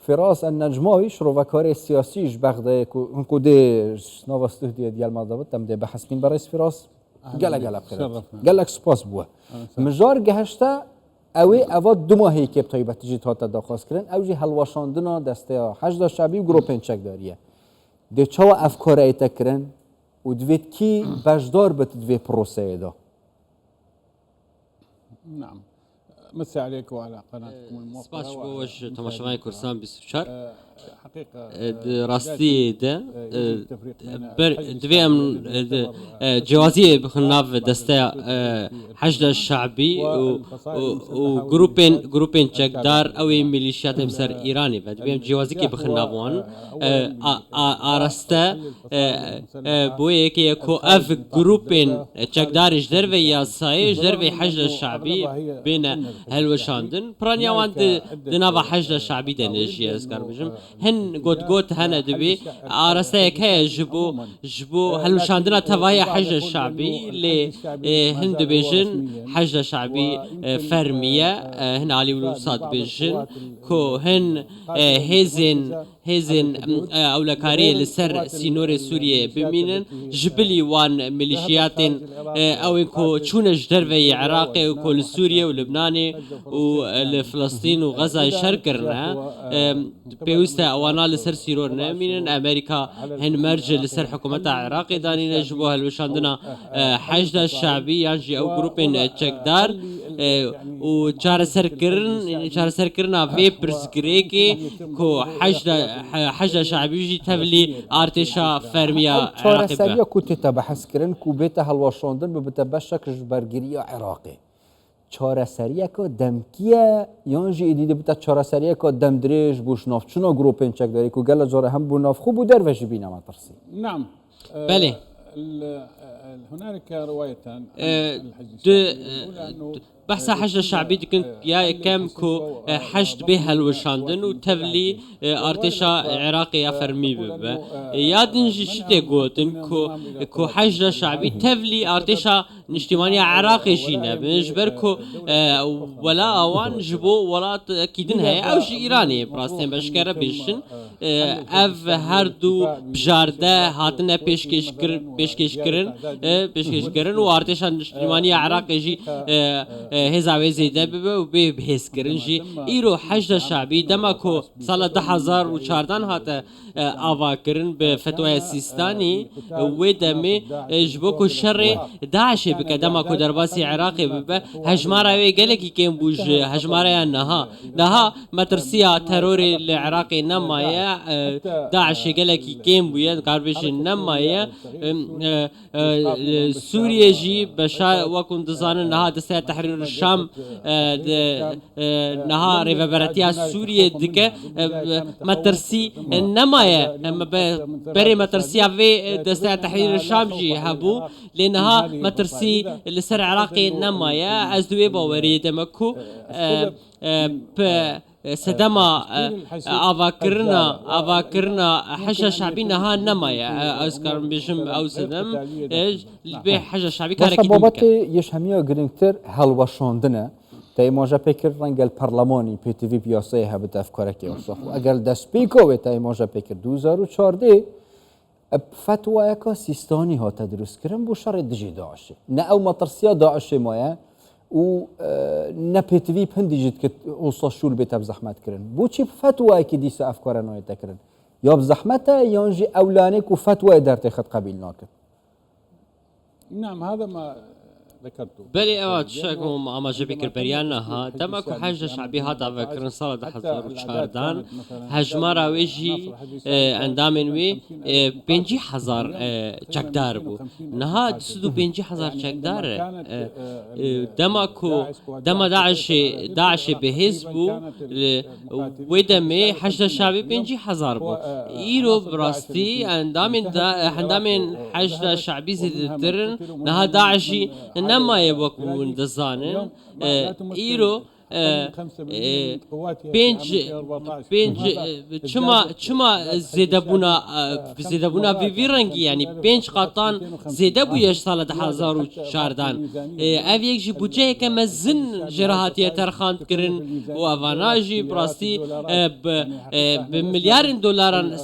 فراس النجماوي شروفكاري سياسيش بغدا كودي نوفستو ديال مالدابت تم دي بحث من برئيس فراس قال بخير قال لك سباس بوا مجار جهشتا اوی اواد دو ماهی که بتایی بتجید هات داخواست کردن اوجی هلواشاندنا دسته حشد شعبی و گروپین چک داریه ده چوا افکار ایتا کرن و دوید کی بجدار بتدوی پروسه دا. نعم مسي عليك وعلى قناتكم الموقرة. سپاس بوش تماشاوان کورسان 24 حقيقة راستي ده دویم جوازی بخناف دسته حشد الشعبی و گروپین چکدار اوی میلیشیات بسر ایرانی و دویم جوازی که بخنافوان آرسته بویه که کو اف گروپین چکدارش در و یاسایش در و حشد الشعبی بین هلوشاندن پرانیاوان دنوا حشد الشعبی دنجی از کار بجم هن قد هنا دبي عرسته كه جبو هلوشاندنا تواهي حج الشعبي ل هند بيجن حج الشعبي فرمية هن علي ولوسات بيجن كو هن هزن أولكاري لسر سينور سوريا بمينن جبلي وان ميليشيات أو إنكو تشونج دربي عراقي وكل سوريا ولبناني ولفلسطين وغزة شركرنا بيوستا أوانا لسر سيرورنا مينن أمريكا هن مرج لسر حكومة عراقي داني نجبوها الوشاندنا حشد الشعبي يعني أو جروبين تشكدار وشار سركرنا فيبرز غريكي كو حشد شعبي يجي تبلي ارتشا فرميا عراقي سريع كنت تبحث كرن كو بيت هلواشاندن بتبشك جبرگيري عراقي چاره سریه که دمکیه یانجی ایدیده بوده چاره سریه که دم دریج بوش ناف چنا گروپین چک داری که گل جاره هم بو ناف خوب در وجه بینه ما ترسی. نعم. بله. هنالك روايتان بحث حشد الشعبي كنت يا كم كو حشد به الوشاندن وتبلي ارتشا عراقي فرمي ببا يادنجي شتي قوتن كو حشد الشعبي تبلي ارتشا نجتمانية عراقي جينا بنجبركو ولا اوان جبو ولا اكيدن هي او شي ايراني براستين بشكره بيشن اف هردو بجارده هاتنا بيشكش كرن وارتشا نجتمانية عراقي جي هزاوي زيده ببه وبه بحس كرنجي ايرو حشد الشعبي دمكو سال 2014 هاته آوا کرن به فتوای سیستانی و دمی جبوکو شر داعش بکدما کو درباسی عراقی به هجمارا وی گلکی کم بوج هجمارا نها مترسیا ترور العراقي نمايا داعش گلکی کم بوید کاربش نمايا سوريا جي بشار وكن دزان نها دسته تحرير الشام نها ريفبراتيا سوريا دك مترسي نمايا بري مترسيا في دسته تحرير الشام جي هبو لانها مترسي لسر عراقي نمايا از دوي باوري دمكو سدما آواکرنا حشا شعبی نها نمایا از کارم بیشم او سدم به حشا شعبی کاری که بابت یش همیا گرینگتر هلوشاندنه تا ماجا پیکر رنگل پارلمانی پی تی وی پیاسه هبت افکار که اصلاح اگر دست پیکو تا ماجا پیکر 2014 فتوای که سیستانی ها تدرس کردن بو شر دجی داعش نه او مترسیا داعش مایا و نپیتوی پندی جد که اوصا شول بیت بزحمت کرن بو چی فتوای که دیس افکار نایت کرن یا بزحمته یا انجی اولانه که فتوای در تخت قبیل ناکد. نعم هذا ما ذكرته. بلي اوات شاكم اما جبكر بريانا ها دمكو حاجة شعبي هذا فكرن صلاة حزار وشاردان هجمارا ويجي اندامن وي 50,000 چکدار بو نها 250,000 چکدار دما داعش بهز بو ودمي حشد شعبي 50,000 بو ايرو براستي اندامن حشد شعبي زيدترن نها داعشي نما يبقون دزانن ايرو چما زیده بونا وی رنگی یعنی 5 قطان زیده بویش سال 2014 اف یک جی بودجه که مزن جراحتی ترخاند کرن و اواناجی براستی بمليار دولار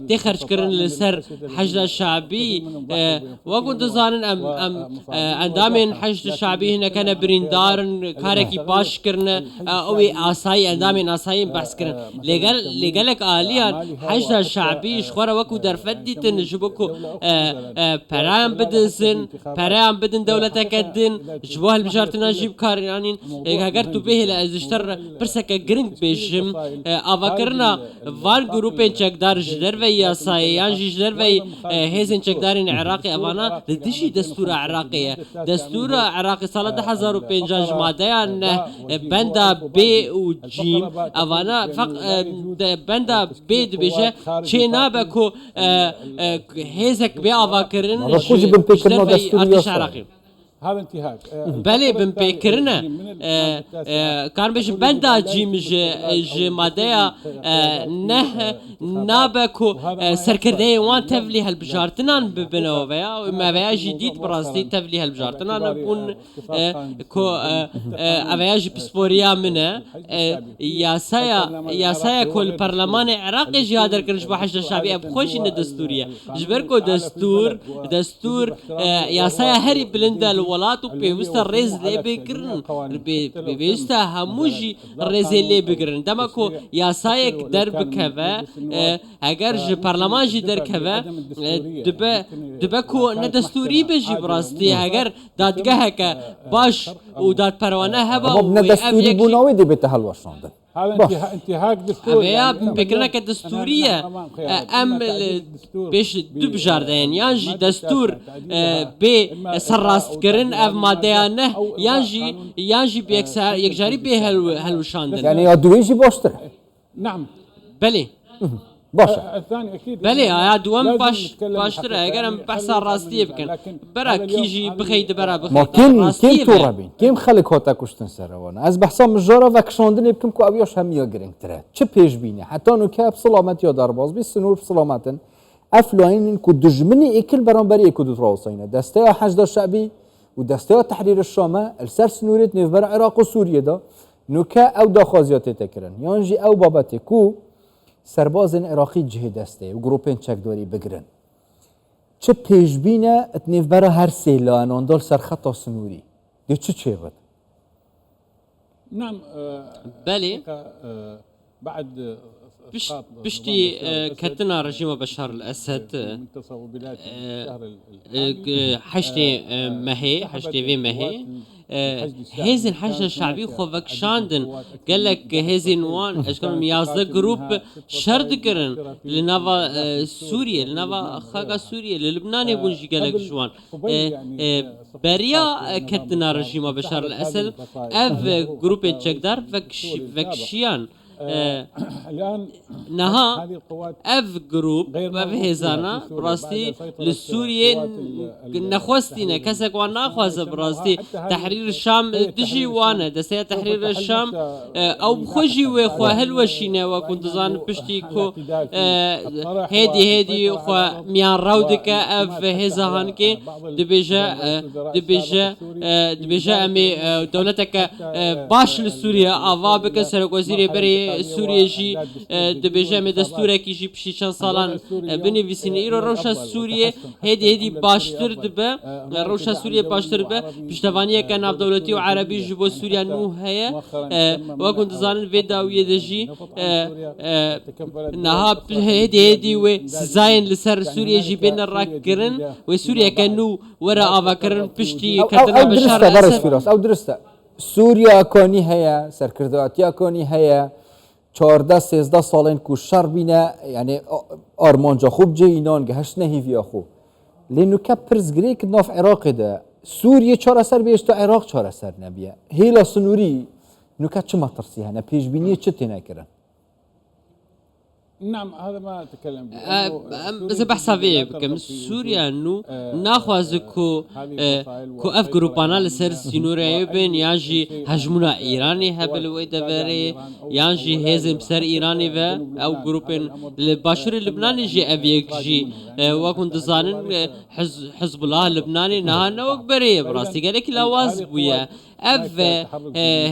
تخرج کرن لسر حشد شعبی و كنت ظانن ام اندامن حشد شعبی هنا كان بريندارن كاركي باش کرن او آسایی اندامن آسایی بحث کرن لگلک آلیا حشد شعبی شخوره وکو در فدی تنجبکو پرام بدزن پرام بدن دولتا کدن جبوه البجارتنا جيب كاريانين اگر تو به لازشتر برسك گرنگ بيشم آواکرنا وان گروپين چکدار جدر و یاساییان جدر و هزن چکدارین عراقی اوانا لدیشی دستور عراقیه دستور عراقی سال 2005 ماده نه بندا بی و جیم اوانا فقط بندا بی دبیجه چه نابکو هزک بی آواکرن جدر و ارتش عراقی هذا انتهاك بله بمبكرنا كان بيش بندا جيم ج ماديا نه نابكو سركردي وان تفلي هالبجارتنان ببنوفيا وما فيها جديد براستي تفلي هالبجارتنان نبون كو افياج بسبوريا منه ياسايا كل البرلمان العراقي جهادر كرش بحشد الشعبي بخوش ان دستوريه جبركو دستور ياسايا هري بلندل ولاتو بيوستا ريز لي بيكرن بيوستا هموجي ريز لي بيكرن دمكو ياسايك درب كذا اگر ج برلمان جي در كذا دبكو ندستوري بيجي براستي اگر دادگاه باش و داد پروانه هبا و ندستوري بوناوي دي بتهلوشاندن هذا انتهاك دستوري اويا بفكرنا كدستورية ام بيش دو بجاردين يانجي دستور بي سراست كرن اف ماديانه يانجي بيكسار يكجاري بي هلوشاندن يعني يا دويجي بوستر نعم بلي باشا الثاني اكيد بلي يا دوام باشتر اگر بحث راستي بكن برا كيجي بخيد برا ما بخيد كم توربين كم خلق هاتا كشتن سروانا از بحثا مجارا وكشاندن بكم كو اوياش هم يا گرنگ تره چه پیش بینه حتی نو که بسلامت یا درباز بی سنور بسلامتن افلاین كو دجمني اكل برانبري اكو دو تراوسينه دسته حشد الشعبي و دسته تحرير الشام السر سنوريت نفبر عراق و سوريا دا نو که او دا خازيات تكرن يانجي او بابته كو سربازن عراقی جه دسته و گروپین چکداری بگرن چه پیشبینه اتنیف برا هر سیلا اناندال سرخطا سنوری دی چه بود؟ نعم بلي بعد بشتي كتنا رجيم بشار الأسد حشتي مهي حشتي في مهي هزين حشد الشعبي خوفك شاندن قال لك هزين وان اشكال ميازده جروب شرد كرن لنافا سوريا لنافا خاقا سوريا للبنان يبونجي قال لك جوان بريا كتنا رجيم بشار الأسد اف جروب تشكدار فكشيان الآن نها اف جروب اف هزانا براستي للسوريا نخواستينا كسك وانا نخواست براستي تحرير الشام دجي وانا دسيا تحرير الشام او بخوجي وخوا هلوشينا وكنت ظان بشتي كو هيدي خوا ميان راودك اف هزاهانكي دبيجا امي دولتك باش لسوريا اوابك سرك وزير بري سوريا جي دبيجا مي دستور كي جي بشي شان سالان بني فيسين ايرو روشا سوريا هيدي باشتر دبا روشا سوريا باشتر دبا بشتوانيه كان ناف دولتي وعربي جبو سوريا نو هيا وكنت زانن فيداويه دجي نها هيدي و زاين لسر سوريا جي بين الراكرن وسوريا كانوا ورا افاكرن بشتي كتنا بشار الاسد او درسته سوريا كوني هيا سركرداتيا كوني هيا 14-13 سالن کو شر بینه یعنی آرمانجا خوب جه اینان گهشت نهیویا خوب لینو که پرزگری که ناف عراق ده سوریه چار اثر بیشت و عراق چار اثر نبیه هیلا سنوری نو که چه مطرسی هنه پیش بینیه چه تینه کرن نعم هذا ما أتكلم به. بس بحسابي بكم سوريا إنه ناخذ كو اف جروبانا لسر سينوريا بين ياجي هجمونا إيراني هبل ويدبري ياجي هزم سر إيراني و أو جروبين الباشور اللبناني جي أبيك جي وكنت زانن حزب الله اللبناني نهانا وكبري براسي قالك لواز بويا اف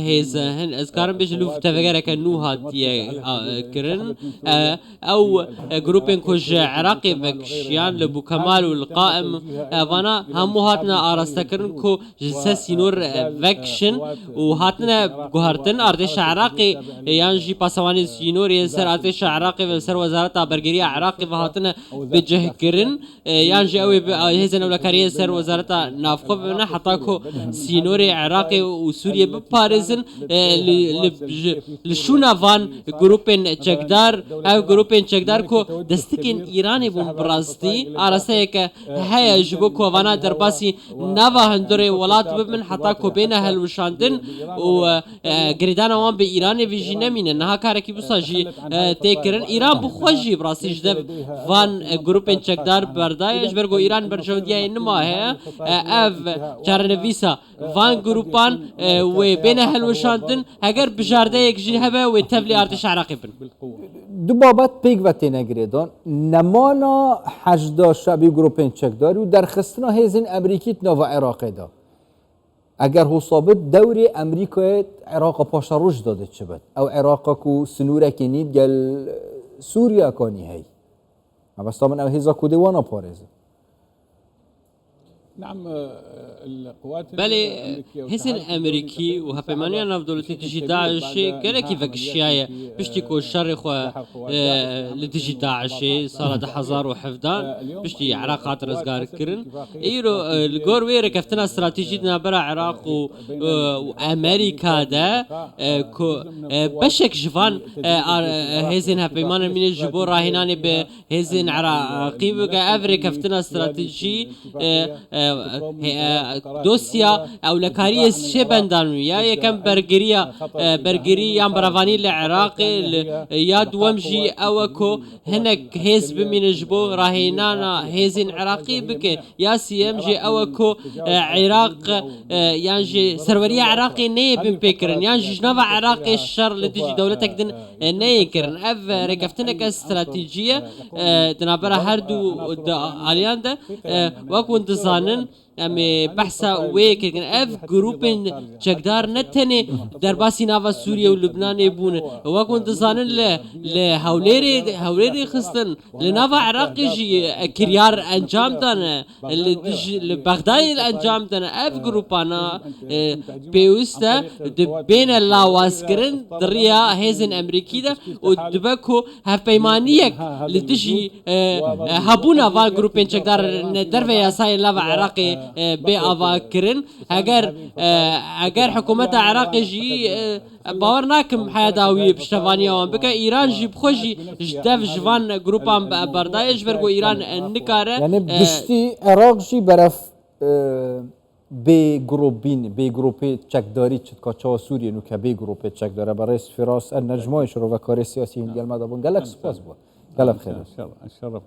هيزا هن اذكارن بيجلو تفكر كانو هاتي كرن او جروبين كوج عراقي بكشيان لبو كمال والقائم فانا هم هاتنا ارستكرن كو جسسي نور فاكشن وهاتنا جوهرتن ارتش عراقي يانجي باسواني سينور ينسر ارتش عراقي وسر وزاره برغريه عراقي وهاتنا بجه كرن يانجي او هيزن ولا كاريه سر وزاره نافقه حتى كو سينور عراقي وسوريا بباريزن لشونا فان جروبين تشكدار او جروبين تشكدار كو دستكين ايراني بوم براستی ارسته که هيا جبو كو وانا درباسي نوا هندري ولات بمن حتى كو بين هلوشاندن و گریدان وان به ایران ویژی نمینه نه کارکی بساجی تکرن ایران بخوجی براستی جد وان جروبين تشكدار بردایش برگو ایران برجودیا نما هي اف چارنویسا وان جروبان و بين هلوشاندن اگر بجارده یک جی هبه و تبلی ارتش عراقی بن دو بابت پیگ و تینگریدان نمانا 18 شبی گروپین چکداری و در خستنا هیزین امریکیت نو عراقی دا اگر هو ثابت دوری امریکای عراق پاشا روش داده چه بد او عراق کو سنوره که نید گل سوریا کانی هی بس من او هیزا کودی وانا پارزه نعم القوات بله حسن امریکی و هپمانی ناف دولتی تجی داعشی گره کی وکشیای پشتی کو شر خو لتجی داعشی سال 2017 پشتی عراق رزگار کرن ایرو الگور ویر کفتنا استراتژی نبرا عراق و امریکا ده کو بشک جوان هزین هپمان من جبو راهنانی به هزین عراقی و افری کفتنا استراتژی دوسیا او لکاری شبندانو یا یکم برگری یا برافانی لعراق یا دومجی او کو هنک حزب من جبو راهینانا هزین عراقی بک یا سی ام جی او کو عراق یانجی سروری عراقی نه بن فکرن یانجی جنوا عراقی الشر لدجی دولتك دن نه کرن اف رکفتنک استراتیجیه دنابرا هر دو آلیان ده وکن زانن امی بحثا ویک کن اف گروپین چکدار نتنه در باسی ناوا سوریه و لبنان بونه و کن زانن ل هولیری خستن لناوا عراقی جی کریار انجام دانه لبغداد انجام دانه اف گروپانا پیوسته بین لاواز کرن دریا هزن امریکی ده و دبکو هف پیمانیک لدجی هبونا و گروپین چکدار در ویا سای لاوا عراقی به آوا کرن اگر حکومت عراق جی باور ناکم حیاداوی پشتوانی آن بکه ایران جی بخوشی جدف جوان گروپان بردایش برگو ایران نکاره یعنی بشتی عراق جی برف به گروپی چکداری چت کاچا سوریه نو که به گروپی چکداره برای فراس النجمای شروع و کار سیاسی هندی المدابون گلک سپاس بود گلک خیر ان شاء الله